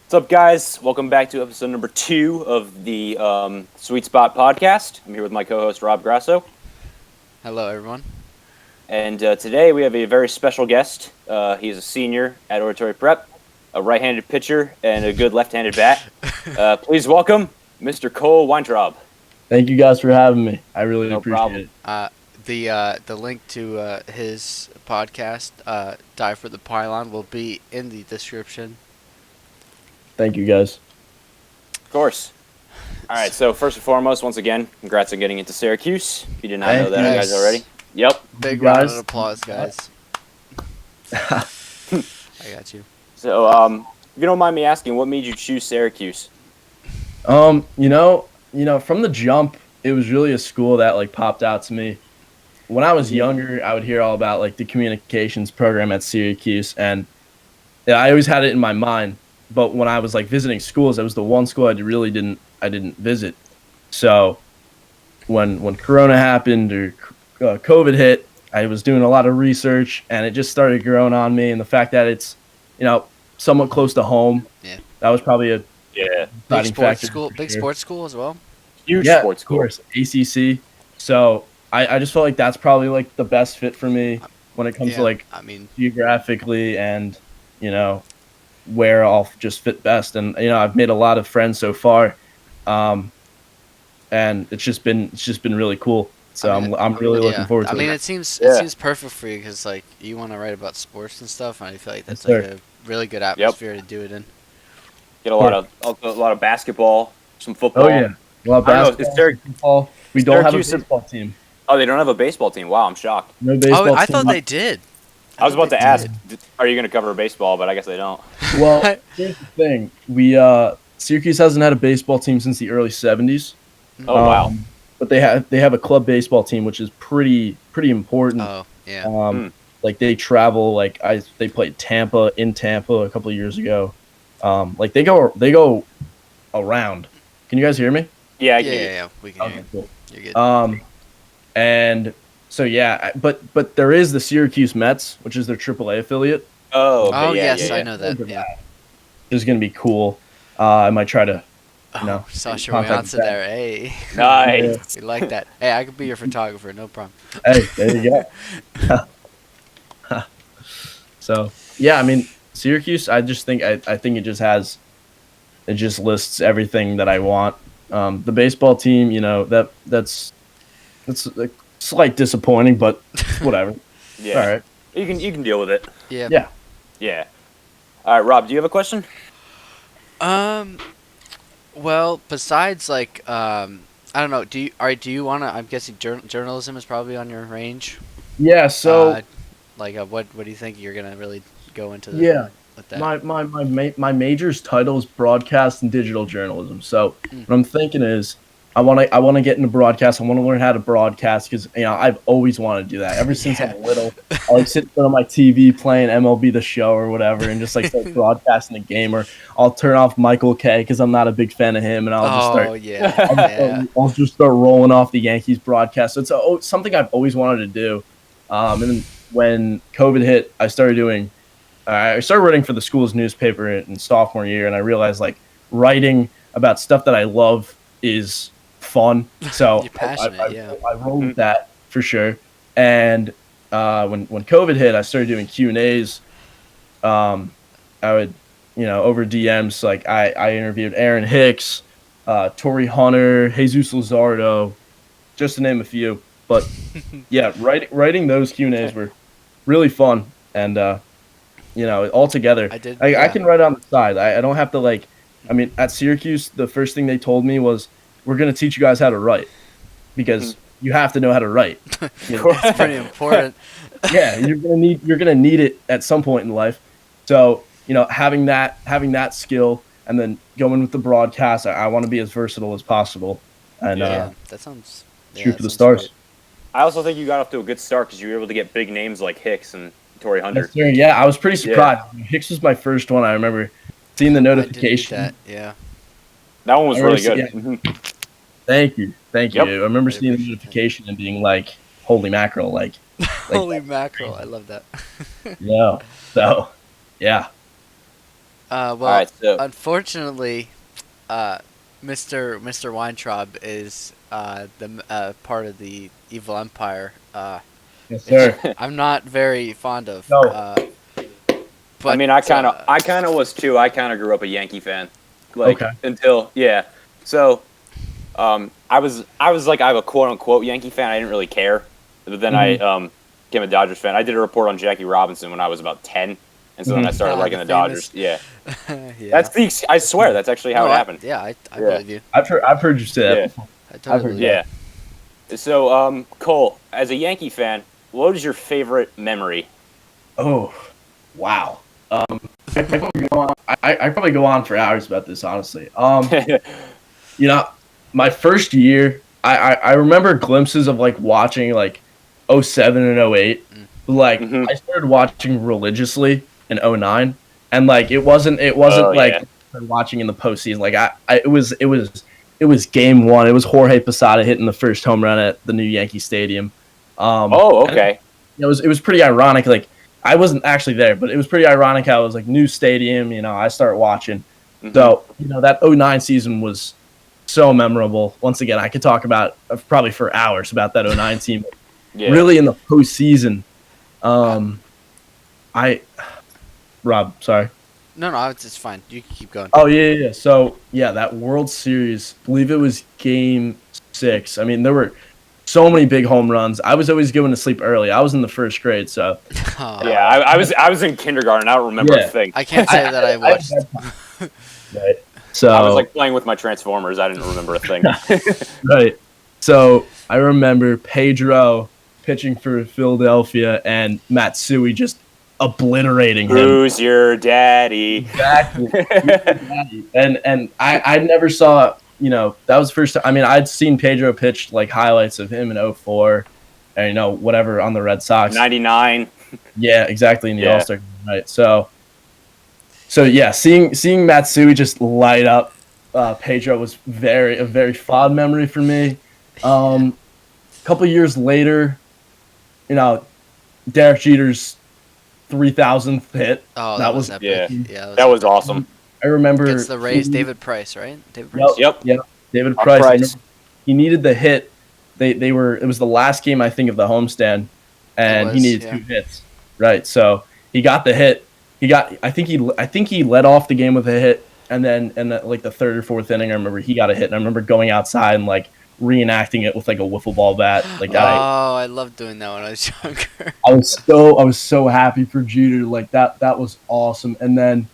What's up, guys? Welcome back to episode number 2 of the Sweet Spot podcast. I'm here with my co-host, Rob Grasso. Hello, everyone. And today we have a very special guest. He's a senior at Oratory Prep, a right-handed pitcher, and a good left-handed bat. Please welcome Mr. Cole Weintraub. Thank you guys for having me. I really No appreciate problem. it. The link to his podcast, Die for the Pylon, will be in the description. Thank you guys. Of course. All right, so first and foremost, once again, congrats on getting into Syracuse. If you did not know that, you. guys, already. Yep. Big You round guys. of applause, guys. I got you. So, if you don't mind me asking, what made you choose Syracuse? You know, from the jump, it was really a school that like popped out to me. When I was younger, I would hear all about like the communications program at Syracuse, and yeah, I always had it in my mind. But when I was like visiting schools, it was the one school I didn't visit. So when Corona happened or COVID hit, I was doing a lot of research, and it just started growing on me. And the fact that it's, somewhat close to home, that was probably a Yeah. Big deciding sports factor school. for Big sure. sports school as well. Huge Yeah, sports of school. course, ACC. So I just felt like that's probably like the best fit for me when it comes to like I mean, geographically and where I'll just fit best. And I've made a lot of friends so far, and it's just been really cool. So I'm really looking forward to I mean, it. it seems Yeah. perfect for you because like you want to write about sports and stuff, and I feel like that's Yes, like a really good atmosphere to do it in. Get a lot of basketball, some football. Oh yeah, well, I don't know, basketball, is Syrac- football. We don't have a Syracuse- baseball team. Oh, they don't have a baseball team. Wow, I'm shocked. No baseball. Oh, I team. thought they did. I was about to They ask, did. are you going to cover baseball? But I guess they don't. Well, here's the thing: Syracuse hasn't had a baseball team since the early '70s. Oh, wow. But they have a club baseball team, which is pretty important. Oh, yeah. Like they travel. They played in Tampa a couple of years ago. Like they go around. Can you guys hear me? Yeah, I Yeah, can hear you. yeah, we can hear Okay, you. cool. You're good. And so yeah, but there is the Syracuse Mets, which is their AAA affiliate. Oh, okay, Oh, yeah, yes, yeah, I yeah. know that. Yeah. Which is gonna be cool. I might try to. Oh, Sasha contact Rianza that. there. Hey, Nice. we like that. Hey, I could be your photographer, no problem. Hey, there you go. So yeah, I mean Syracuse. I think it just lists everything that I want. The baseball team, that's a slight disappointing, but whatever. Yeah. All right. You can deal with it. Yeah. Yeah. Yeah. All right, Rob, do you have a question? Well, besides I don't know. Do you wanna? I'm guessing journalism is probably on your range. Yeah. So What do you think you're gonna really go into? Yeah. With that. my major's title is broadcast and digital journalism. So Mm. what I'm thinking is I want to get into broadcast. I want to learn how to broadcast because I've always wanted to do that ever since I'm little. I like sit in front of my TV playing MLB The Show or whatever and just like start broadcasting the game, or I'll turn off Michael Kay because I'm not a big fan of him, and I'll just start. Yeah. I'll just start rolling off the Yankees broadcast. So it's something I've always wanted to do. And then when COVID hit, I started writing for the school's newspaper in sophomore year, and I realized like writing about stuff that I love is fun. So You're passionate, yeah. I rolled with that for sure. And when COVID hit, I started doing Q&As. I would, over DMs, like I interviewed Aaron Hicks, Torrey Hunter, Jesus Luzardo, just to name a few. But yeah, writing those Q&As were really fun. And, all together, I can write on the side. I don't have to at Syracuse, the first thing they told me was, we're going to teach you guys how to write because you have to know how to write. It's pretty important. Yeah, you're gonna need it at some point in life. So having that skill and then going with the broadcast, I want to be as versatile as possible and that sounds. shoot for the stars. Great. I also think you got off to a good start because you were able to get big names like Hicks and Torrey Hunter. Yes, sir. Yeah, I was pretty surprised. Hicks was my first one. I remember seeing the notification. I did read that, yeah. That one was really good. Yeah. Mhm. Thank you. Yep. I remember I seeing the appreciate notification and being like, "Holy mackerel!" Like Holy mackerel! I love that. So yeah. Well, right, so unfortunately, Mr. Weintraub is the part of the evil empire, Yes, which sir. I'm not very fond of. No. I But mean, I kind of was too. I kind of grew up a Yankee fan, like Okay. until yeah. So I was like I have a quote unquote Yankee fan. I didn't really care, but then I Mhm. became a Dodgers fan. I did a report on Jackie Robinson when I was about 10, and so then I Mhm. started liking the the Dodgers. famous, Yeah, yeah. that's I swear that's actually how No, it happened. I Yeah, believe you. I've heard you say that yeah, before. I I've totally heard believe you. that. yeah. So Cole, as a Yankee fan, what is your favorite memory? Oh, wow. I probably go on. I probably go on for hours about this, honestly. You know, my first year, I remember glimpses of like watching like '07 and '08. Mm. But, like hmm I started watching religiously in '09, and like it wasn't Oh like yeah. I started watching in the postseason. Like it was game one. It was Jorge Posada hitting the first home run at the new Yankee Stadium. Oh And okay. it was pretty ironic. Like I wasn't actually there, but it was pretty ironic how it was like new stadium. I start watching. hmm So that '09 season was so memorable. Once again, I could talk about probably for hours about that '09 team. Yeah. Really, in the postseason, um, I Rob, sorry. No, it's fine. You can keep going. Oh yeah. So yeah, that World Series, I believe it was Game 6. I mean, there were so many big home runs. I was always going to sleep early. I was in the first grade, so Yeah, I was in kindergarten. I don't remember a Yeah. thing. I can't say that I watched. right. So I was like playing with my Transformers. I didn't remember a thing. right. So I remember Pedro pitching for Philadelphia and Matsui just obliterating him. Who's your daddy? Exactly. And I never saw, that was the first time. I mean, I'd seen Pedro pitch like highlights of him in '04 and, whatever on the Red Sox. 99. Yeah, exactly, in the Yeah. All-Star game, right. So yeah, seeing Matsui just light up Pedro was a very fond memory for me. A couple years later, Derek Jeter's 3,000th hit. Oh, That that was was epic. Yeah. Yeah, That was epic. awesome. I remember Against the Rays, he- David Price, right? David Price. Yep. David Our Price. I Price. remember he needed the hit. It was the last game I think of the homestand, and he was, needed yeah. 2 hits. Right. So he got the hit. I think he led off the game with a hit, and then in like the third or fourth inning, I remember he got a hit, and I remember going outside and like reenacting it with like a wiffle ball bat. Like I loved doing that when I was younger. I was so happy for Jeter. Like that was awesome. And then,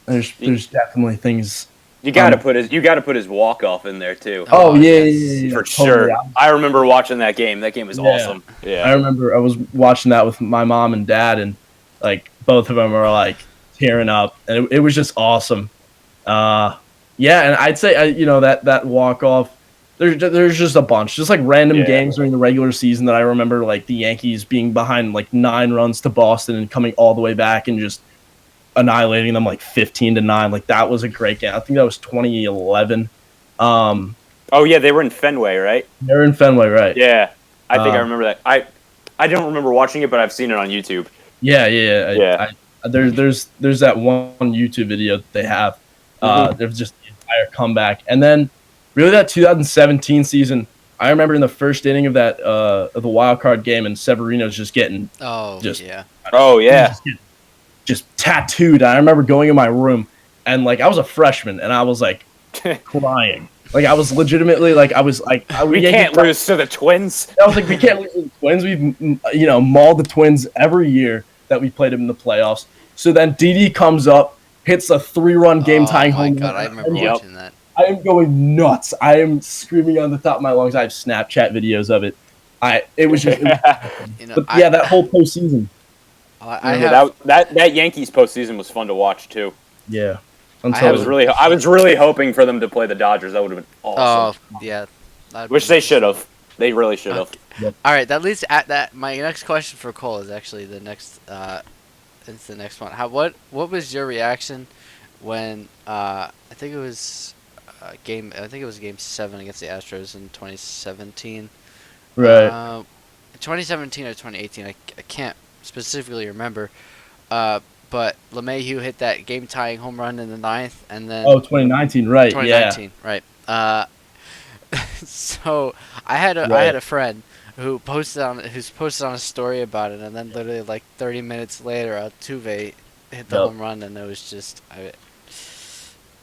there's definitely things. You got to put his walk off in there too. Oh yeah, yes. yeah, For totally. sure. I remember watching that game. That game was Yeah. awesome. I Yeah. remember I was watching that with my mom and dad, and like both of them were like tearing up, and it was just awesome. Yeah, and I'd say that walk off. There's just a bunch, just like random Yeah. games during the regular season that I remember, like the Yankees being behind like 9 runs to Boston and coming all the way back and just annihilating them like 15-9. Like that was a great game. I think that was 2011. Oh yeah, they were in Fenway, right? They're in Fenway, right? Yeah. I think I remember that. I don't remember watching it, but I've seen it on YouTube. Yeah. Yeah. There's that one YouTube video that they have. There's just the entire comeback, and then really that 2017 season. I remember in the first inning of that of the wild card game, and Severino's just getting Oh, Just- yeah. Oh yeah. just tattooed. I remember going in my room, and like I was a freshman, and I was like crying. Like I was legitimately like I was like We can't lose to the Twins. I was like, we can't lose to the Twins. We've mauled the Twins every year that we played them in the playoffs. So then Didi comes up, hits a 3-run game tying Oh my home god, run. I remember Yep. watching that. I am going nuts. I am screaming on the top of my lungs. I have Snapchat videos of it. It was just, You know, but yeah, that whole postseason. I Yeah, have. that Yankees postseason was fun to watch too. Yeah, I was really hoping for them to play the Dodgers. That would have been Oh, awesome. yeah. that'd Which be- they should have. They really should have. All right, that leads at that. My next question for Cole is actually the next. It's the next one. What was your reaction when I think it was game 7 against the Astros in 2017. right. 2017 or 2018. I can't specifically remember. but LeMahieu hit that game-tying home run in the ninth, and then 2019, right? 2019, right? So I had a friend who's posted on a story about it, and then literally like 30 minutes later, Altuve hit the home run, and it was just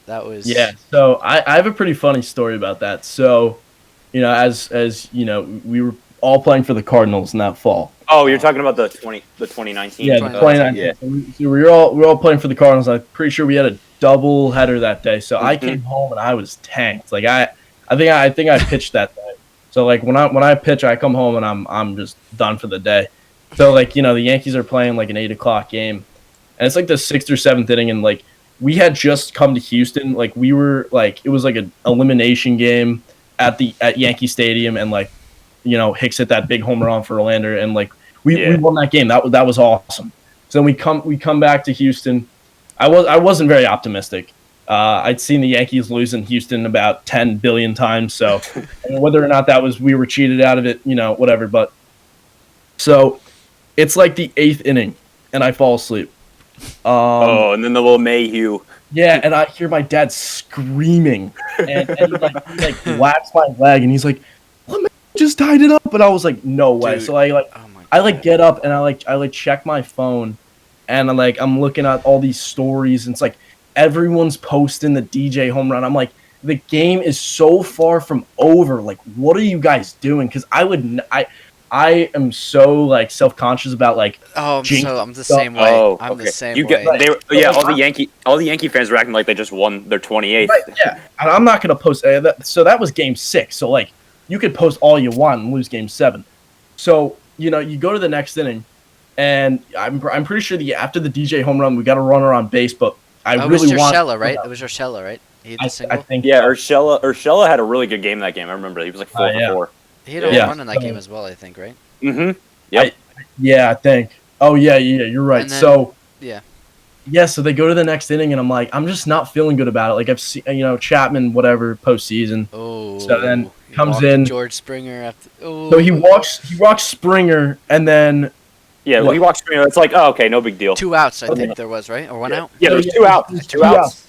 that was So I have a pretty funny story about that. So, as you know, we were all playing for the Cardinals in that fall. Oh, you're talking about the 2019. Yeah, the 2019. Yeah. So we were all playing for the Cardinals. I'm pretty sure we had a double header that day. So I came home and I was tanked. Like I think I pitched that day. So like when I pitch, I come home and I'm just done for the day. So like the Yankees are playing like an 8:00 game, and it's like the 6th or 7th inning, and like we had just come to Houston. Like we were like it was like an elimination game at Yankee Stadium, and like Hicks hit that big home run for Orlando, and like we won that game. That was awesome. So then we come back to Houston. I wasn't very optimistic. I'd seen the Yankees lose in Houston about 10 billion times. So whether or not that was we were cheated out of it, whatever. But so it's like the 8th inning, and I fall asleep. And then the little Mayhew. Yeah, and I hear my dad screaming, and he like whacks my leg, and he's like, "LeMay just tied it up," and I was like, "No way!" Dude, so I get up and I check my phone, and I'm looking at all these stories, and it's like everyone's posting the DJ home run. I'm like, the game is so far from over. Like, what are you guys doing? Because I am so like self-conscious about like. Oh, I'm the same way. Oh, I'm okay. the same way. All the Yankee fans were acting like they just won their 28th. Right, yeah, and I'm not gonna post that. So that was game 6. So like, you could post all you want and lose game 7. So you go to the next inning, and I'm pretty sure after the DJ home run, we got a runner on base, but it was Urshela, right? It was Urshela, right? He hit the single? I think. Yeah, Urshela had a really good game that game. I remember he was like 4 for 4. He hit a home run in that game as well, I think, right? Mm-hmm. Yep. I think. Oh yeah, you're right. Then, so so they go to the next inning, and I'm just not feeling good about it. Like I've seen, Chapman, whatever, postseason. Oh. So then comes in George Springer after. Oh. So he walks Springer, and then. Yeah, he walks Springer. It's like, oh, okay, no big deal. 2 outs, I think there was, right? Or 1 out? Yeah, there's 2 outs. Two outs.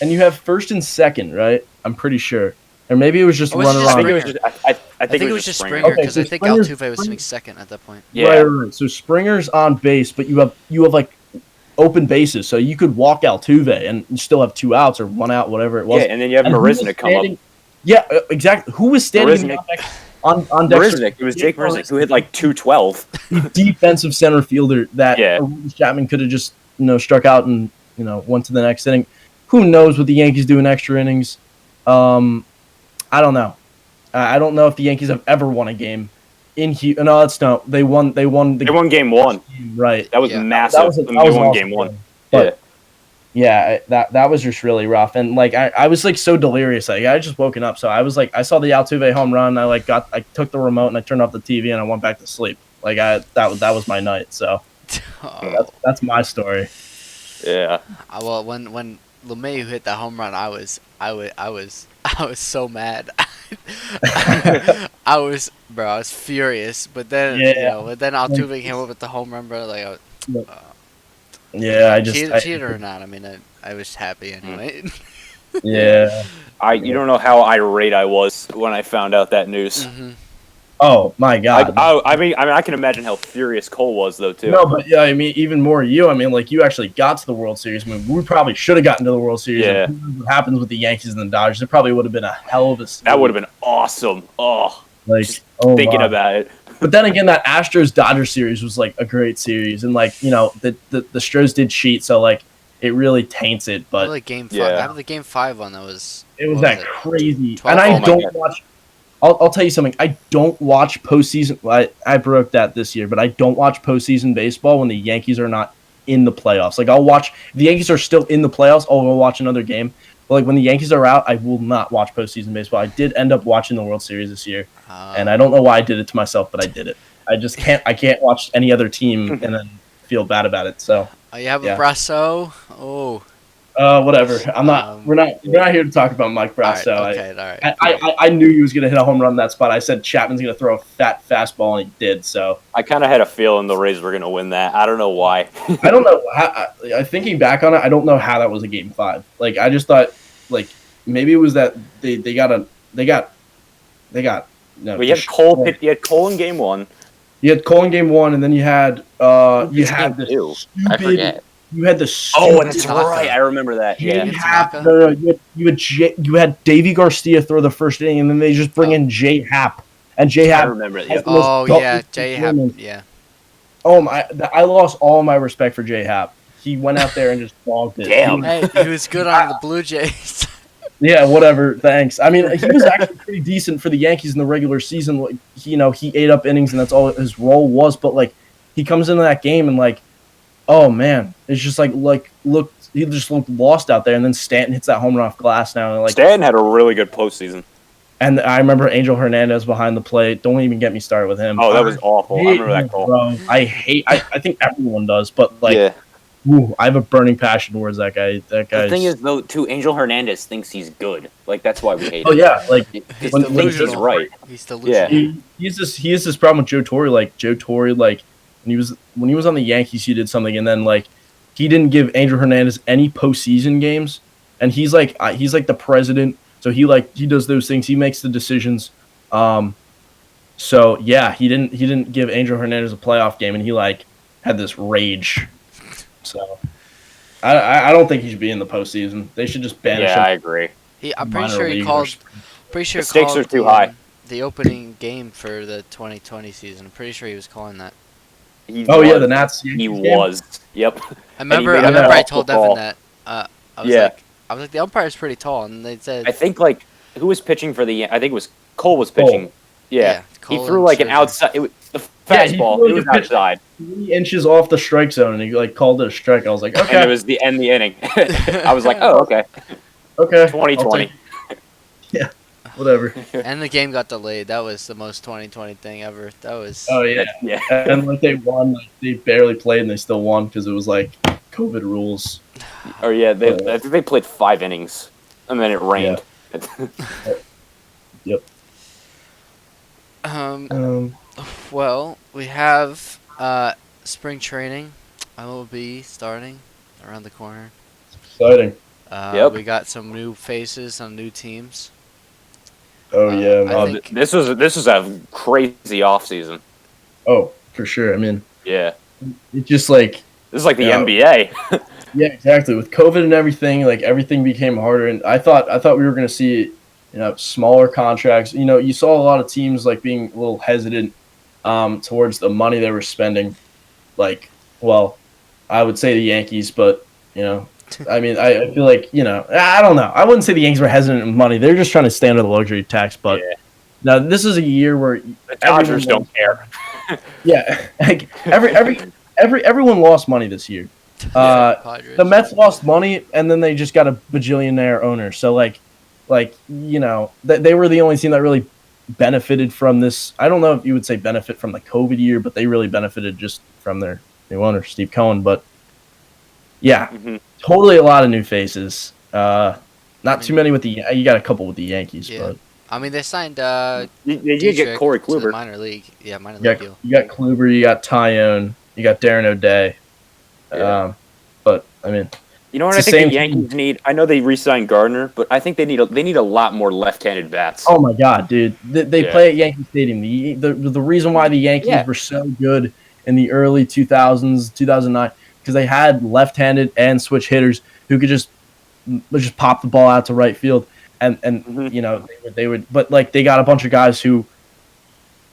And you have first and second, right? I'm pretty sure. Or maybe it was just runner on. I think it was just Springer because I think Altuve was sitting second at that point. Yeah. Right. So Springer's on base, but you have like open bases, so you could walk Altuve and you still have 2 outs or 1 out, whatever it was. Yeah, and then you have Marisnick come up. Yeah, exactly. Who was standing on Marisnick? It was Jake Marisnick who hit like 212. Defensive center fielder that Chapman could have just struck out and went to the next inning. Who knows what the Yankees do in extra innings? I don't know. I don't know if the Yankees have ever won a game in Houston. No, that's no. They won game 1. Right. That was massive. They won game 1. But, yeah, that was just really rough. And like I was like so delirious. Like I had just woken up, so I was like I saw the Altuve home run. I took the remote and I turned off the TV and I went back to sleep. Like that was my night. So that's my story. Yeah. Well, when LeMahieu hit that home run, I was so mad. I was furious. But then then Altuve came up with the home run, bro. Like cheated or not. I mean, I was happy anyway. Yeah. You don't know how irate I was when I found out that news. Mm-hmm. Oh my God! I mean, I can imagine how furious Cole was though too. No, but yeah, I mean, even more you. I mean, like you actually got to the World Series. I mean, we probably should have gotten to the World Series. Yeah. What happens with the Yankees and the Dodgers? It probably would have been a hell of a series. That would have been awesome. Oh, like thinking about it. But then again, that Astros-Dodgers series was like a great series, and like the Stros did cheat, so like it really taints it. But like game 5, after the game 5 one, it was crazy. And I don't watch. I'll tell you something. I don't watch postseason. I broke that this year, but I don't watch postseason baseball when the Yankees are not in the playoffs. Like I'll watch if the Yankees are still in the playoffs. I'll go watch another game. But like when the Yankees are out, I will not watch postseason baseball. I did end up watching the World Series this year, and I don't know why I did it to myself, but I did it. I just can't. I can't watch any other team and then feel bad about it. So you have a Brasso. Oh. Whatever. I'm not. We're not here to talk about Mike Brown. All right, So okay, all right. I knew he was going to hit a home run in that spot. I said Chapman's going to throw a fat fastball, and he did. So I kind of had a feeling the Rays were going to win that. I don't know why. I don't know. Thinking back on it, I don't know how that was a Game 5. Like I just thought, like maybe it was that they got. No, We had Cole. You had Cole in Game 1. You had Cole in Game 1, and then you had Game 2. I stupid. forget. You had the Oh, that's stupid right. I remember that. Yeah. You had Davy Garcia throw the first inning, and then they just bring in Jay Happ, and Jay I Happ. remember it. Yep. Oh yeah, Jay Happ. Yeah. Oh my! I lost all my respect for Jay Happ. He went out there and just dogged it. Damn. Hey, he was good on the Blue Jays. Yeah, whatever. Thanks. I mean, he was actually pretty decent for the Yankees in the regular season. Like, he ate up innings, and that's all his role was. But like, he comes into that game and like, oh man, it's just he just looked lost out there. And then Stanton hits that home run off glass now. And like, Stanton had a really good postseason. And I remember Angel Hernandez behind the plate. Don't even get me started with him. Oh, that was awful. I remember that call. Bro. I think everyone does, but like. Yeah. Ooh, I have a burning passion towards that guy. That guy. The thing is, though, too, Angel Hernandez thinks he's good. Like that's why we hate him. Oh yeah, like He's right. He's delusional. Yeah. He has this problem with Joe Torre. Like Joe Torre, like when he was on the Yankees, he did something, and then like he didn't give Angel Hernandez any postseason games, and he's like the president, so he does those things. He makes the decisions. So yeah, he didn't give Angel Hernandez a playoff game, and he like had this rage. So, I don't think he should be in the postseason. They should just banish him. Yeah, I agree. I'm pretty sure he called. Pretty sure The stakes are too high. The opening game for the 2020 season. I'm pretty sure he was calling that. The Nats. He was. Yep. I remember I told Devin that. I was like, the umpire's pretty tall, and they said. I think like who was pitching for the? I think it was Cole was pitching. Cole. Yeah. He threw like an outside. It was the fastball. It was outside. 3 inches off the strike zone, and he like called it a strike. I was like, okay. And it was the end of the inning. I was like, oh, okay. Okay. 2020. Yeah. Whatever. And the game got delayed. That was the most 2020 thing ever. That was. Oh yeah. Yeah. And like they won, like they barely played, and they still won because it was like COVID rules. Or yeah, I think they played 5 innings, and then it rained. Yeah. Yep. Well, we have spring training. I will be starting around the corner. Exciting. We got some new faces on new teams. Oh yeah. Man. This was a crazy off season. Oh, for sure. I mean, yeah. It's just like this is like the NBA. Yeah, exactly. With COVID and everything, like everything became harder, and I thought we were going to see, smaller contracts. You saw a lot of teams like being a little hesitant towards the money they were spending. Like, well, I would say the Yankees, but I mean, I feel like I don't know. I wouldn't say the Yankees were hesitant in money. They're just trying to stay under the luxury tax. But now this is a year where the Dodgers don't care. Yeah, like everyone lost money this year. The Mets lost money, and then they just got a bajillionaire owner. So they were the only team that really benefited from this. I don't know if you would say benefit from the COVID year, but they really benefited just from their new owner, Steve Cohen. But yeah, totally a lot of new faces. Not too many with you got a couple with the Yankees, but I mean they signed. You get Corey Kluber, minor league, minor league deal. You got Kluber, you got Tyone, you got Darren O'Day. But I mean, you know what I think the Yankees need? I know they re-signed Gardner, but I think they need a lot more left-handed bats. Oh my God, dude! They play at Yankee Stadium. The reason why the Yankees were so good in the early 2000s, 2009, because they had left-handed and switch hitters who could just pop the ball out to right field, and they would. But like they got a bunch of guys who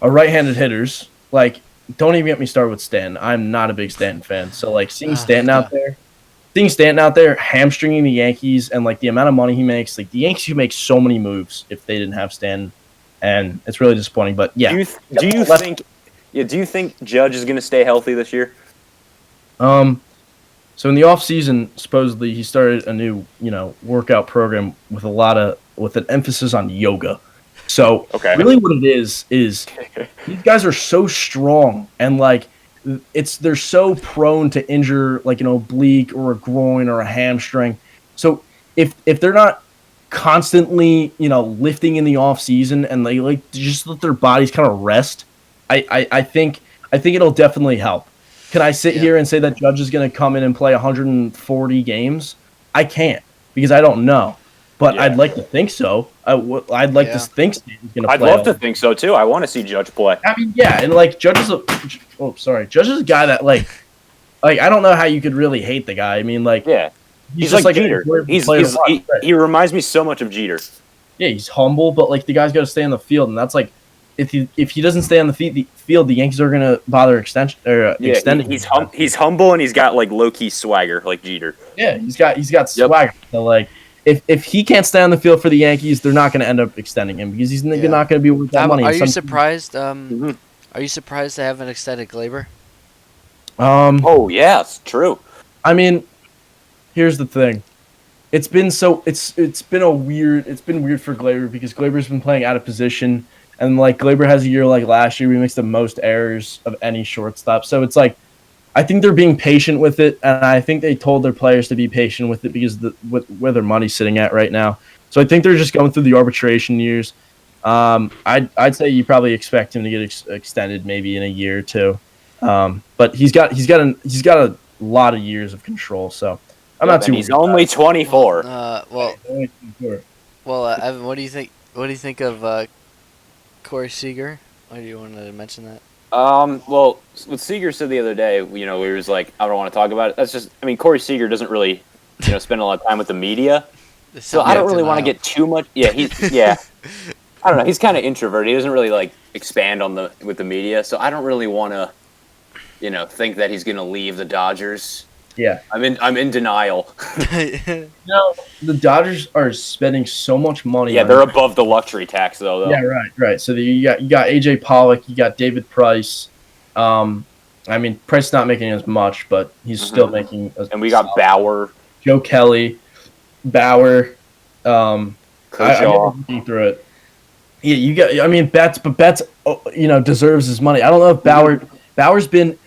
are right-handed hitters. Like, don't even get me started with Stanton. I'm not a big Stanton fan. So like seeing Stanton out there hamstringing the Yankees and like the amount of money he makes, like the Yankees could make so many moves if they didn't have Stanton, and it's really disappointing. But yeah, do you think Judge is going to stay healthy this year? So in the off season, supposedly he started a new workout program with an emphasis on yoga. So really what it is these guys are so strong, and like they're so prone to injure like an oblique or a groin or a hamstring, So if they're not constantly, lifting in the off season and they like just let their bodies kind of rest, I think it'll definitely help. Can I sit here and say that Judge is going to come in and play 140 games? I can't because I don't know. But I'd like to think so. I'd like to think he's going to play. I'd love to think so too. I want to see Judge play. I mean, yeah, and like Judge is a guy that like I don't know how you could really hate the guy. I mean, like he's just like Jeter. He reminds me so much of Jeter. Yeah, he's humble, but like the guy's got to stay on the field, and that's like if he doesn't stay on the field, the Yankees are gonna bother extending. He's humble and he's got like low key swagger like Jeter. Yeah, he's got swagger. So like if he can't stay on the field for the Yankees, they're not gonna end up extending him because he's not gonna be worth that money. Are you surprised? Are you surprised they haven't extended Glaber? Oh yeah, it's true. I mean, here's the thing. It's been weird for Glaber because Glaber's been playing out of position, and like Glaber has a year like last year, he makes the most errors of any shortstop. So it's like, I think they're being patient with it, and I think they told their players to be patient with it because where their money's sitting at right now. So I think they're just going through the arbitration years. I'd say you probably expect him to get extended maybe in a year or two, but he's got a lot of years of control. So I'm not too. He's only 24. Evan, what do you think? What do you think of Corey Seager? Why do you want to mention that? Well, what Seager said the other day, we was like, I don't want to talk about it. That's just, I mean, Corey Seager doesn't really, spend a lot of time with the media, so I don't really want to get too much. Yeah, I don't know. He's kind of introverted. He doesn't really like expand with the media, so I don't really want to, think that he's gonna leave the Dodgers. Yeah, I'm in denial. The Dodgers are spending so much money. Yeah, they're above the luxury tax though. Yeah, right. So you got AJ Pollock, you got David Price. I mean, Price not making as much, but he's still making. And we got Bauer, Joe Kelly, Bauer. Kershaw. I'm looking through it. Yeah, you got. I mean, Betts deserves his money. I don't know if Bauer's been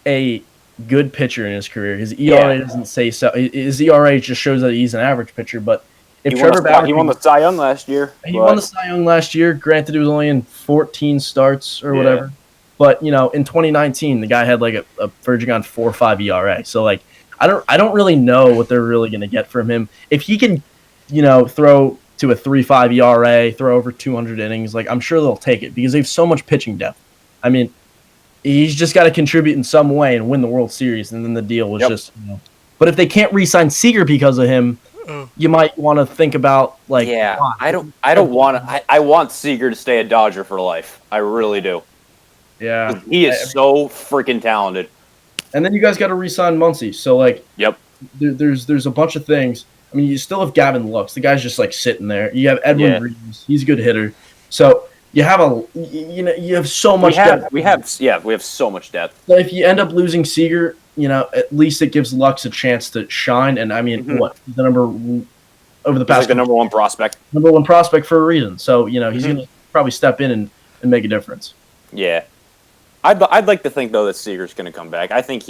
a good pitcher in his career. His ERA doesn't say so. His ERA just shows that he's an average pitcher. But if Trevor Bauer, he won the Cy Young last year. Won the Cy Young last year. Granted, it was only in 14 starts or whatever. But in 2019, the guy had like a verging on 4.5 ERA. So like, I don't really know what they're really going to get from him. If he can, throw to a 3.5 ERA, throw over 200 innings, like I'm sure they'll take it because they have so much pitching depth. I mean, he's just got to contribute in some way and win the World Series, and then the deal was just. But if they can't re-sign Seager because of him, you might want to think about like. Yeah, I don't want to. I want Seager to stay a Dodger for life. I really do. Yeah, he is so freaking talented. And then you guys got to re-sign Muncy. So like, there's a bunch of things. I mean, you still have Gavin Lux. The guy's just like sitting there. You have Edwin Reeves. He's a good hitter. So. You have you have so much depth. We have so much depth. So if you end up losing Seager, at least it gives Lux a chance to shine. And I mean, what the number over the past the number one prospect. Number one prospect for a reason. So he's going to probably step in and make a difference. Yeah, I'd like to think though that Seager's going to come back. I don't think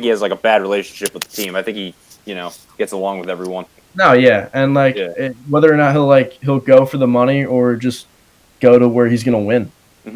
he has like a bad relationship with the team. I think he gets along with everyone. No, yeah, and like whether or not he'll go for the money or just go to where he's going to win.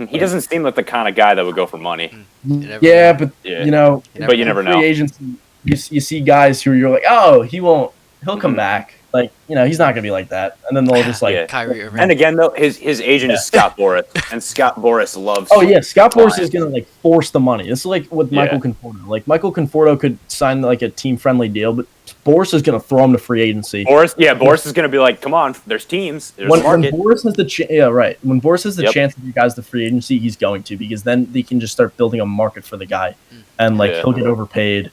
He doesn't seem like the kind of guy that would go for money. Yeah, but you never know. Free agency, you see guys who you're like, oh, he'll come back. Like, he's not going to be like that. And then they'll just like Kyrie Irving. And again though, his agent is Scott Boras, and Scott Boras loves. Oh yeah, Scott Boras is going to like force the money. It's like with Michael Conforto. Like Michael Conforto could sign like a team friendly deal, but Boras is going to throw him to free agency. Boras is going to be like, come on, there's teams, there's when market. Boras has the when Boras has the chance to get guys to free agency, he's going to, because then they can just start building a market for the guy, and like he'll get overpaid.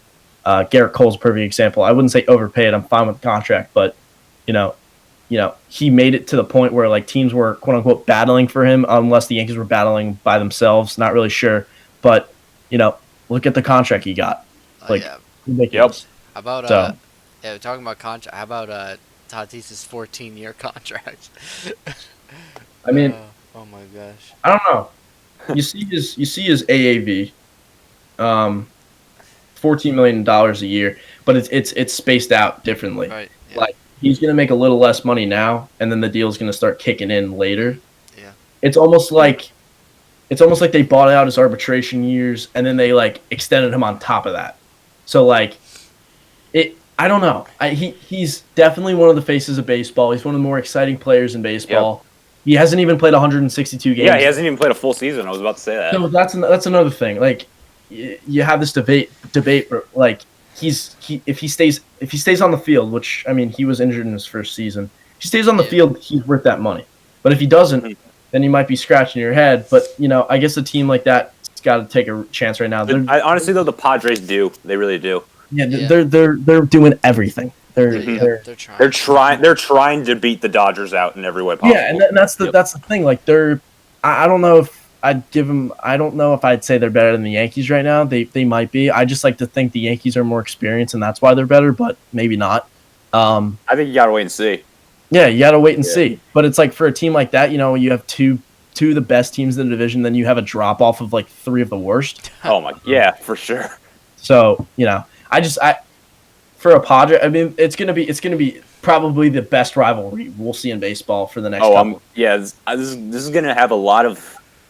Garrett Cole's a perfect example. I wouldn't say overpaid. I'm fine with the contract, but he made it to the point where like teams were quote unquote battling for him, unless the Yankees were battling by themselves. Not really sure, but look at the contract he got. Ridiculous. How about talking about contract? How about Tatis's 14-year contract? I mean, oh my gosh. I don't know. You see his AAV, $14 million a year, but it's spaced out differently. Right. Yeah. Like, he's going to make a little less money now, and then the deal's going to start kicking in later. Yeah. It's almost like they bought out his arbitration years, and then they like extended him on top of that. So like, I don't know. He's definitely one of the faces of baseball. He's one of the more exciting players in baseball. Yep. He hasn't even played 162 games. Yeah, he hasn't even played a full season. I was about to say that. So that's another thing. Like, you have this debate. Like, if he stays on the field, which, I mean, he was injured in his first season. If he stays on the field, he's worth that money. But if he doesn't, then you might be scratching your head. But, you know, I guess a team like that's got to take a chance right now. Honestly, though, the Padres do. They really do. Yeah, they're doing everything. They're trying to beat the Dodgers out in every way possible. Yeah, and that's the thing. Like, I don't know if I'd give them. I don't know if I'd say they're better than the Yankees right now. They might be. I just like to think the Yankees are more experienced, and that's why they're better. But maybe not. I think you gotta wait and see. Yeah, you gotta wait and see. But it's like, for a team like that, you know, you have two of the best teams in the division, then you have a drop off of like 3 of the worst. Oh my, yeah, for sure. So, you know, for a Padre, I mean, it's gonna be probably the best rivalry we'll see in baseball for the next. This is gonna have a lot of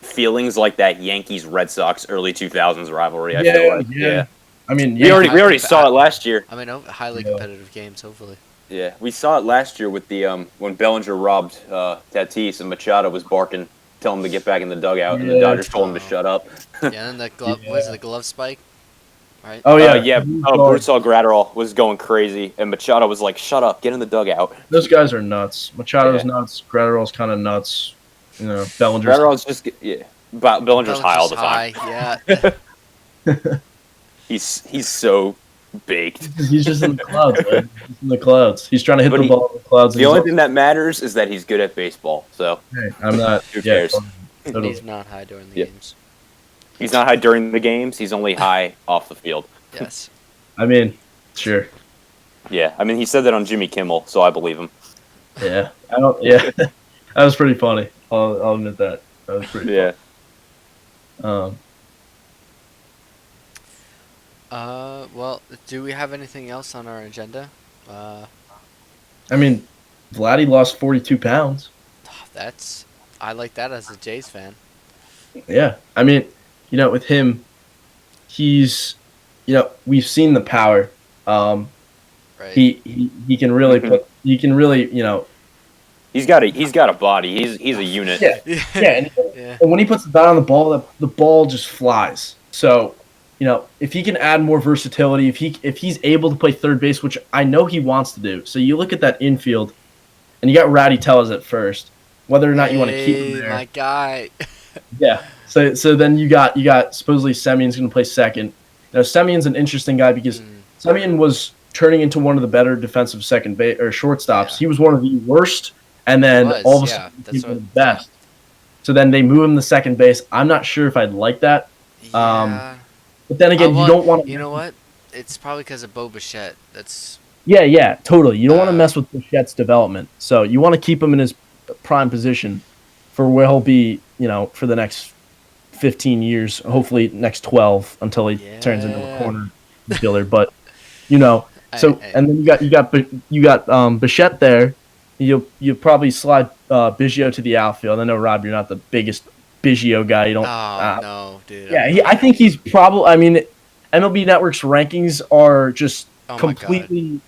feelings like that Yankees Red Sox early 2000s rivalry. I feel like. Yeah. I mean, we already saw it last year. I mean, highly competitive games, hopefully. Yeah, we saw it last year with the when Bellinger robbed Tatis and Machado was barking, telling him to get back in the dugout, and the Dodgers told him to shut up. Yeah, and that glove was the glove spike, right? Oh yeah. Brusdar Graterol was going crazy, and Machado was like, "Shut up, get in the dugout." Those guys are nuts. Machado's nuts. Graterol's kind of nuts. You know, Bellinger's. Graterol's just Bellinger's high all the time. Yeah. He's so baked. He's just in the clouds, man. He's in the clouds. He's trying to hit the ball in the clouds. The only thing that matters is that he's good at baseball. So hey, I'm not. Who cares? He's not high during the games. He's not high during the games. He's only high off the field. Yes. I mean, sure. Yeah, I mean, he said that on Jimmy Kimmel, so I believe him. Yeah, I don't. Yeah, that was pretty funny. I'll admit that. That was pretty. Yeah. Funny. Well, do we have anything else on our agenda? I mean, Vladdy lost 42 pounds. I like that as a Jays fan. Yeah, I mean, you know, with him, he's, you know, we've seen the power. Right. He can really put. He can really, you know. He's got a body. He's a unit. Yeah. And when he puts the bat on the ball just flies. So, you know, if he can add more versatility, if he's able to play third base, which I know he wants to do. So you look at that infield, and you got Rowdy Tellez at first. Whether or not you want to keep him there. My guy. Yeah. So then you got supposedly Semion's going to play second. Now Semion's an interesting guy because Semien was turning into one of the better defensive second base or shortstops. Yeah. He was one of the worst, and then all of a sudden he was the best. So then they move him to second base. I'm not sure if I'd like that. Yeah. But then again, you don't want to. You know what? It's probably because of Bo Bichette. That's. Yeah, totally. You don't want to mess with Bichette's development. So you want to keep him in his prime position for where he'll be, you know, for the next 15 years, hopefully next 12 until he turns into a corner fielder. But, you know, and then you got Bichette there. You probably slide Biggio to the outfield. I know, Rob, you're not the biggest Biggio guy. You don't. Oh no, dude. Yeah, I think he's probably. I mean, MLB Network's rankings are just completely.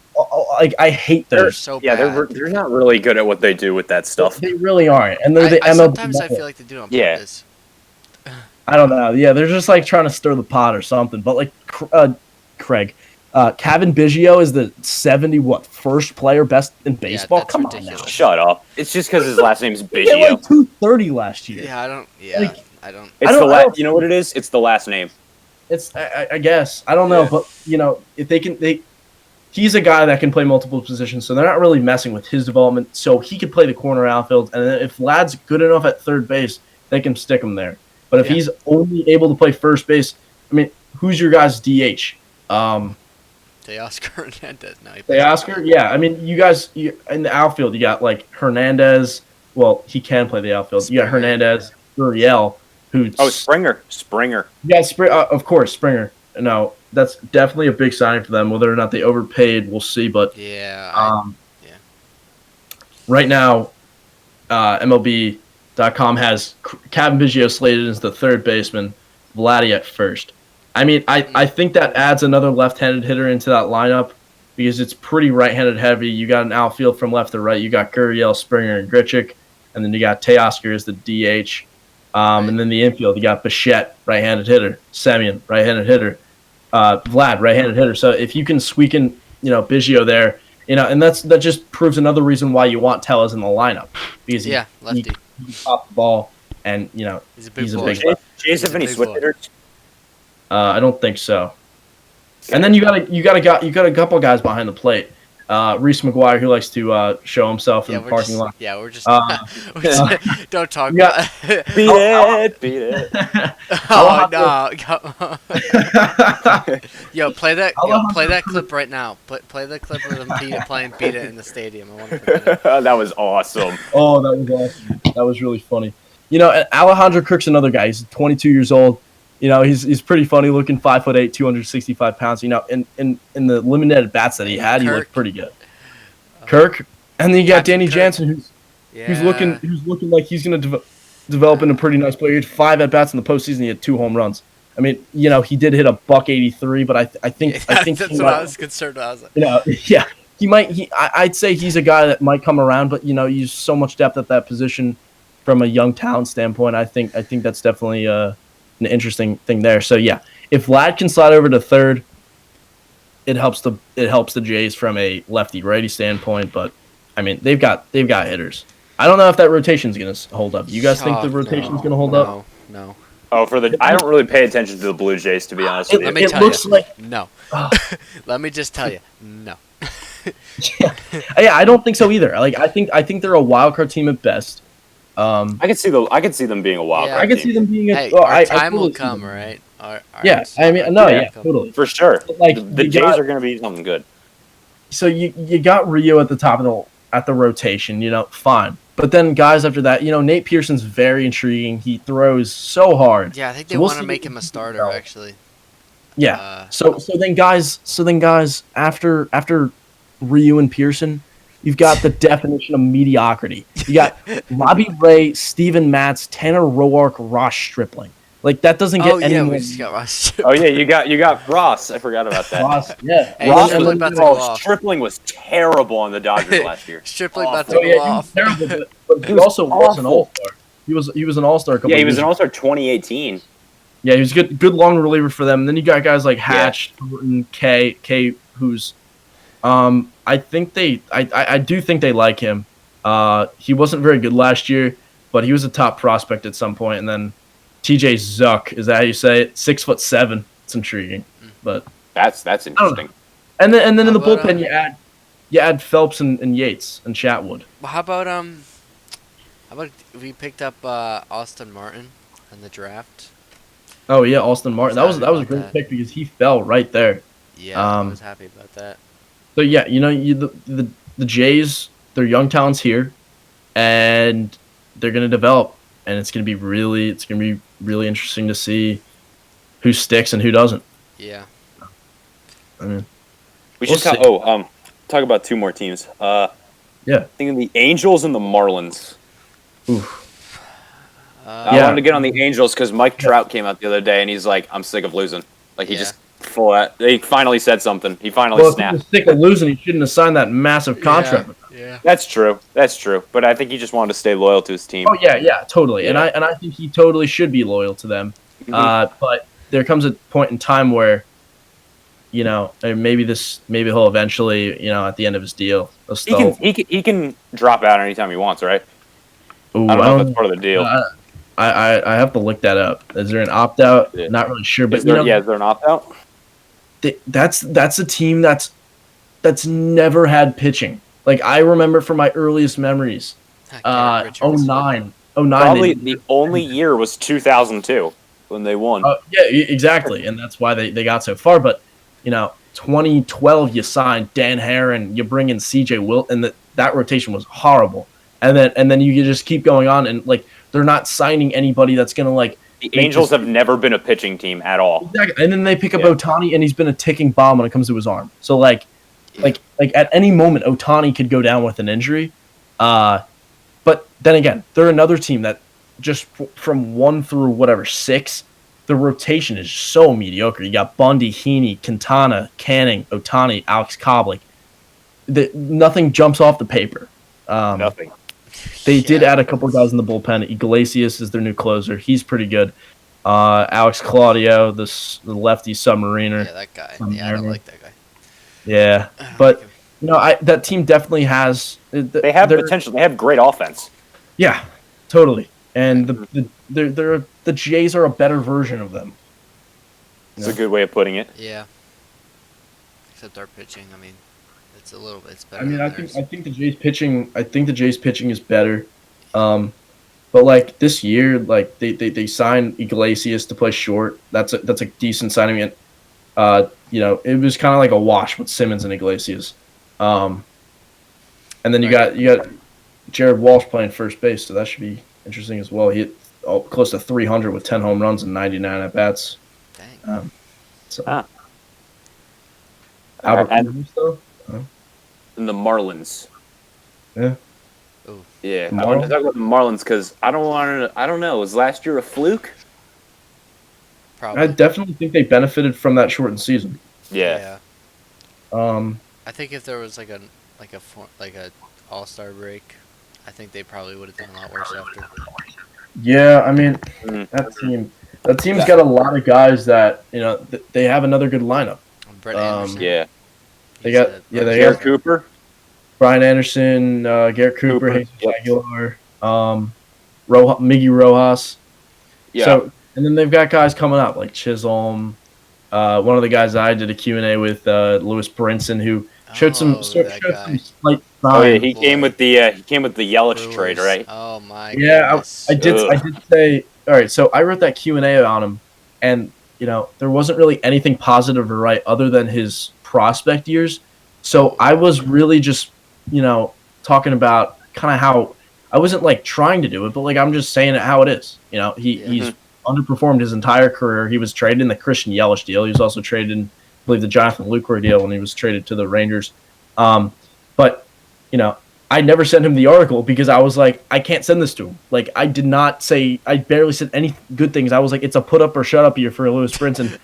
Like, I hate those. They're so bad. They're not really good at what they do with that stuff. They really aren't, and they're the MLB. Sometimes I feel like they do it on purpose. I don't know. Yeah, they're just like trying to stir the pot or something. But like Craig, Kevin Biggio is the first player best in baseball. Come ridiculous. On now. Shut up. It's just because his last name's Biggio. He had like 230 last year. Yeah, I don't. You know what it is? It's the last name. It's I guess I don't know, but you know, if he's a guy that can play multiple positions, so they're not really messing with his development. So he could play the corner outfield, and if Vlad's good enough at third base, they can stick him there. But if he's only able to play first base, I mean, who's your guy's DH? Teoscar Hernandez. No, Teoscar? Yeah, I mean, you guys in the outfield, you got like Hernandez. Well, he can play the outfield. Springer. You got Hernandez, Uriel, who's Springer. Yeah, of course, Springer. No, that's definitely a big signing for them. Whether or not they overpaid, we'll see. But right now, MLB.com has Kevin Biggio slated as the third baseman, Vladdy at first. I mean, I think that adds another left-handed hitter into that lineup because it's pretty right-handed heavy. You got an outfield from left to right. You got Gurriel, Springer, and Grichuk, and then you got Teoscar as the DH. And then the infield, you got Bichette, right-handed hitter, Semyon, right-handed hitter, Vlad, right-handed hitter. So if you can squeak in, Biggio there, and that just proves another reason why you want Tellez in the lineup because he can pop the ball, and he's a big boy. Jays have any switch hitters? I don't think so. And then you got a couple guys behind the plate. Reese McGuire, who likes to show himself in the parking lot. Yeah, we're just don't talk about it. Beat it. Oh no! Yo, play that clip right now. Play the clip of them playing "Beat It" in the stadium. I want to that was awesome. Oh, that was awesome. That was really funny. Alejandro Kirk's another guy. He's 22 years old. He's pretty funny looking, 5'8", 265 pounds. In the limited bats that he had, he looked pretty good. Kirk, and then you got Danny Jansen, who's looking like he's going to develop into a pretty nice player. He had 5 at bats in the postseason. He had 2 home runs. I mean, he did hit a $183, but I think that's what I was concerned about. I'd say he's a guy that might come around, but he's so much depth at that position from a young talent standpoint. I think that's definitely an interesting thing there. So yeah, if Vlad can slide over to third, it helps the Jays from a lefty righty standpoint. But I mean, they've got hitters. I don't know if that rotation's gonna hold up. You guys think the rotation's gonna hold up? No. Oh, I don't really pay attention to the Blue Jays, to be honest with you. Let me tell you. No. Let me just tell you. No. Yeah, I don't think so either. I think they're a wild card team at best. I could see them being a wild card. I could see them being our time will come, right? Totally. For sure. The Jays are going to be something good. So you got Rio at the top of the rotation, fine. But then guys after that, Nate Pearson's very intriguing. He throws so hard. Yeah, I think they want to make him a starter actually. Yeah. So then guys after Rio and Pearson, you've got the definition of mediocrity. You got Robbie Ray, Steven Matz, Tanner Roark, Ross Stripling. That doesn't get any more. Oh yeah, you got Ross. I forgot about that. Ross, yeah. Stripling was terrible on the Dodgers last year. Stripling about to go off. He was terrible, but he also was an all-star. He was an all-star. He was an all-star 2018. Yeah, he was good long reliever for them. And then you got guys like Hatch, Thornton, K, who's I do think they like him. He wasn't very good last year, but he was a top prospect at some point. And then TJ Zuck, is that how you say it? 6'7". It's intriguing, but that's interesting. And then in the bullpen you add Phelps and Yates and Chatwood. Well, how about we picked up Austin Martin in the draft? Oh yeah, Austin Martin. That was a great pick because he fell right there. Yeah, I was happy about that. So yeah, the Jays, they're young talents here, and they're gonna develop, and it's gonna be really interesting to see who sticks and who doesn't. Yeah. I mean, we should talk about 2 more teams. Yeah. Thinking the Angels and the Marlins. Oof. I wanted to get on the Angels because Mike Trout came out the other day and he's like, "I'm sick of losing." He just he finally said something. He finally snapped. If he was sick of losing, he shouldn't have signed that massive contract. Yeah. That's true. But I think he just wanted to stay loyal to his team. Oh yeah, totally. Yeah. And I think he totally should be loyal to them. Mm-hmm. But there comes a point in time where, maybe he'll eventually, at the end of his deal, he can drop out anytime he wants, right? Ooh, I don't know if that's part of the deal. I have to look that up. Is there an opt out? Yeah. Not really sure, but is there an opt out? That's a team that's never had pitching. I remember from my earliest memories, 09. Probably the only year was 2002 when they won. Yeah, exactly, and that's why they got so far. But 2012 you signed Dan Herron, you bring in CJ Wilt, and that rotation was horrible. And then you just keep going on, and they're not signing anybody that's gonna The Angels have never been a pitching team at all. Exactly. And then they pick up Ohtani, and he's been a ticking bomb when it comes to his arm. So at any moment, Ohtani could go down with an injury, But then again, they're another team that just from 1 through 6, the rotation is so mediocre. You got Bundy, Heaney, Quintana, Canning, Otani, Alex Cobb. Nothing jumps off the paper. Nothing. They did add a couple guys in the bullpen. Iglesias is their new closer. He's pretty good. Alex Claudio, the lefty submariner. Yeah, that guy. Yeah, I don't like that guy. Yeah, but that team definitely has. They have potential. They have great offense. Yeah, totally. And the Jays are a better version of them. It's a good way of putting it. Yeah. Except our pitching, I mean, it's a little bit better. I mean, I think the Jays pitching. I think the Jays pitching is better. But this year, they signed Iglesias to play short. That's a decent signing. And it was kind of like a wash with Simmons and Iglesias. And then you got Jared Walsh playing first base, so that should be interesting as well. He hit close to 300 with 10 home runs and 99 at bats. Dang. Albert And Pujols, though? the Marlins. Yeah. Ooh. Yeah, I want to talk about the Marlins because I don't know. Was last year a fluke? Probably. I definitely think they benefited from that shortened season. Yeah. I think if there was like a All-Star break, I think they probably would have done a lot worse after. Yeah, I mean that team's got a lot of guys that they have another good lineup. Brett Anderson. Yeah. They got Garrett Cooper, Brian Anderson, Garrett Cooper, Jesus Aguilar, Miggy Rojas. Yeah. So, and then they've got guys coming up like Chisholm. One of the guys I did a Q&A with, Lewis Brinson, who showed some slight signs. Oh yeah, he came with the Yelich trade, right? Oh my. Yeah, goodness. I did say. All right, so I wrote that Q&A on him, and there wasn't really anything positive to write other than his prospect years. So I was really just talking about kind of how I wasn't trying to do it, but I'm just saying it how it is. He's underperformed his entire career. He was traded in the Christian Yelich deal. He was also traded in, I believe, the Jonathan Lucroy deal when he was traded to the Rangers. But I never sent him the article because I was like, I can't send this to him. I did not say, I barely said any good things. I was like, it's a put up or shut up year for Lewis Brinson.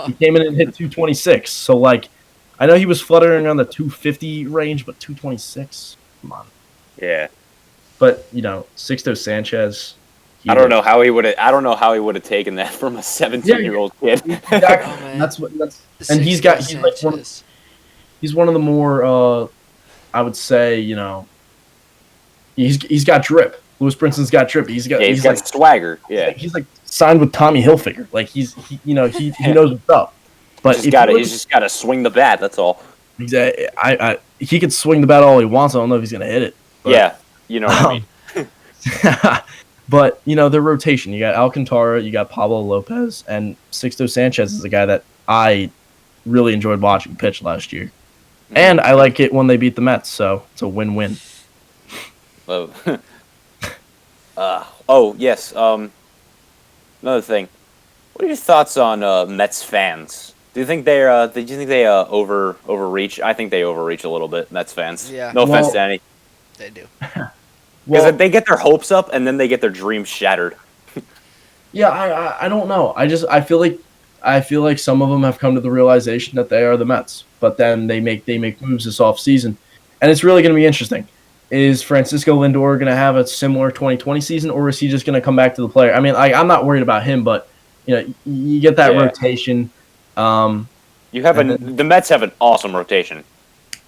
He came in and hit 226. So I know he was fluttering on the 250 range, but 226, come on. Yeah. But Sixto Sanchez. I don't know how he would have taken that from a 17-year-old kid. Exactly. And he's one of the more I would say he's got drip. Lewis Brinson's got drip. He's got swagger. Yeah. He's signed with Tommy Hilfiger. He knows what's up. But he's just got to swing the bat. That's all. Exactly. He could swing the bat all he wants. I don't know if he's gonna hit it. But, yeah. You know what I mean. But their rotation. You got Alcantara, you got Pablo Lopez, and Sixto Sanchez is a guy that I really enjoyed watching pitch last year, and I like it when they beat the Mets. So it's a win-win. Oh yes. Another thing. What are your thoughts on Mets fans? Do you think they overreach? I think they overreach a little bit. Mets fans. Yeah. No offense to any. They do. Because they get their hopes up and then they get their dreams shattered. Yeah, I don't know. I feel like some of them have come to the realization that they are the Mets, but then they make moves this offseason. And it's really going to be interesting. Is Francisco Lindor going to have a similar 2020 season, or is he just going to come back to the player? I mean, I'm not worried about him, but you get that rotation. The Mets have an awesome rotation.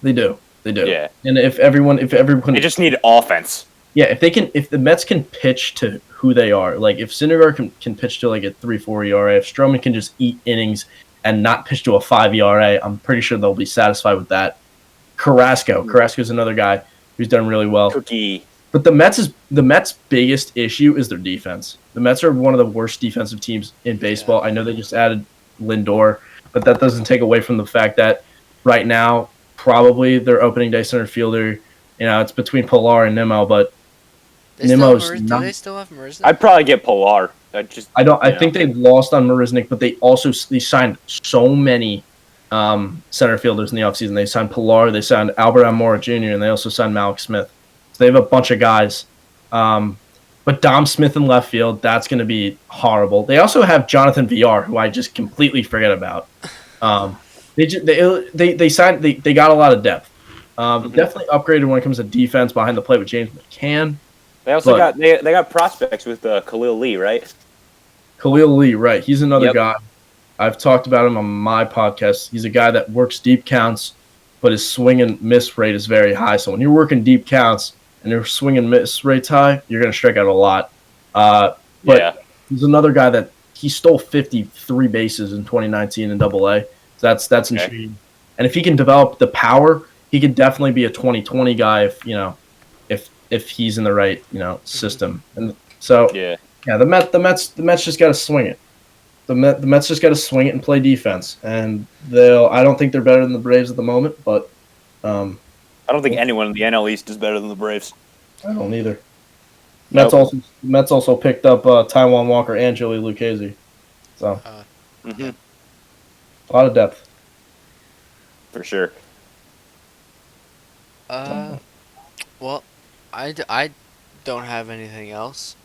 They do. Yeah. And if everyone they just need offense. Yeah, if the Mets can pitch to who they are, if Syndergaard can pitch to a 3.4 ERA, if Stroman can just eat innings and not pitch to a 5 ERA, I'm pretty sure they'll be satisfied with that. Carrasco's another guy who's done really well. Cookie. But the Mets' biggest issue is their defense. The Mets are one of the worst defensive teams in baseball. I know they just added Lindor, but that doesn't take away from the fact that right now probably their opening day center fielder, it's between Pilar and Nimmo, but Nimmo's not. Do they still have Marisnik? I'd probably get Pilar. I think they lost on Marisnik, but they signed so many center fielders in the offseason. They signed Pilar, they signed Albert Almora Jr., and they also signed Malik Smith. they have a bunch of guys. But Dom Smith in left field, that's going to be horrible. They also have Jonathan VR, who I just completely forget about. They signed. They got a lot of depth. Definitely upgraded when it comes to defense behind the plate with James McCann. They also got prospects with Khalil Lee, right? Khalil Lee, right? He's another guy. I've talked about him on my podcast. He's a guy that works deep counts, but his swing and miss rate is very high. So when you're working deep counts and your swing and miss rate's high, you're going to strike out a lot. But he's another guy that he stole 53 bases in 2019 in Double-A. So that's intriguing. And if he can develop the power, he could definitely be a 2020 guy if he's in the right system. And so the Mets just got to swing it. The Mets just got to swing it and play defense, and I don't think they're better than the Braves at the moment, but I don't think anyone in the NL East is better than the Braves. I don't either. Mets also picked up Taijuan Walker and Joey Lucchesi, so a lot of depth for sure. Well, I don't have anything else.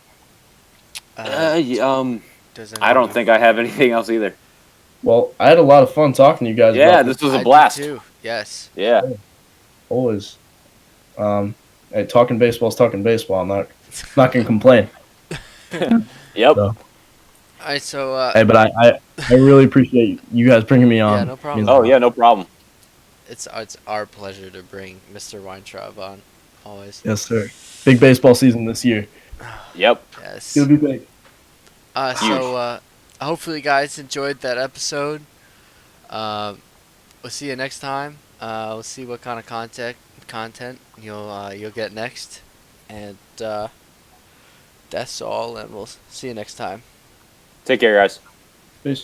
I don't think I have anything else either. Well, I had a lot of fun talking to you guys. Yeah, this was a blast. Too. Yes. Yeah. Always. Hey, talking baseball is talking baseball. I'm not gonna complain. Yep. So. All right. So. Hey, but I really appreciate you guys bringing me on. Yeah, no problem. Oh yeah, no problem. It's our pleasure to bring Mr. Weintraub on. Always. Yes, sir. Big baseball season this year. Yep. Yes. It'll be big. So hopefully you guys enjoyed that episode. We'll see you next time. We'll see what kind of content you'll get next, and that's all. And we'll see you next time. Take care, guys.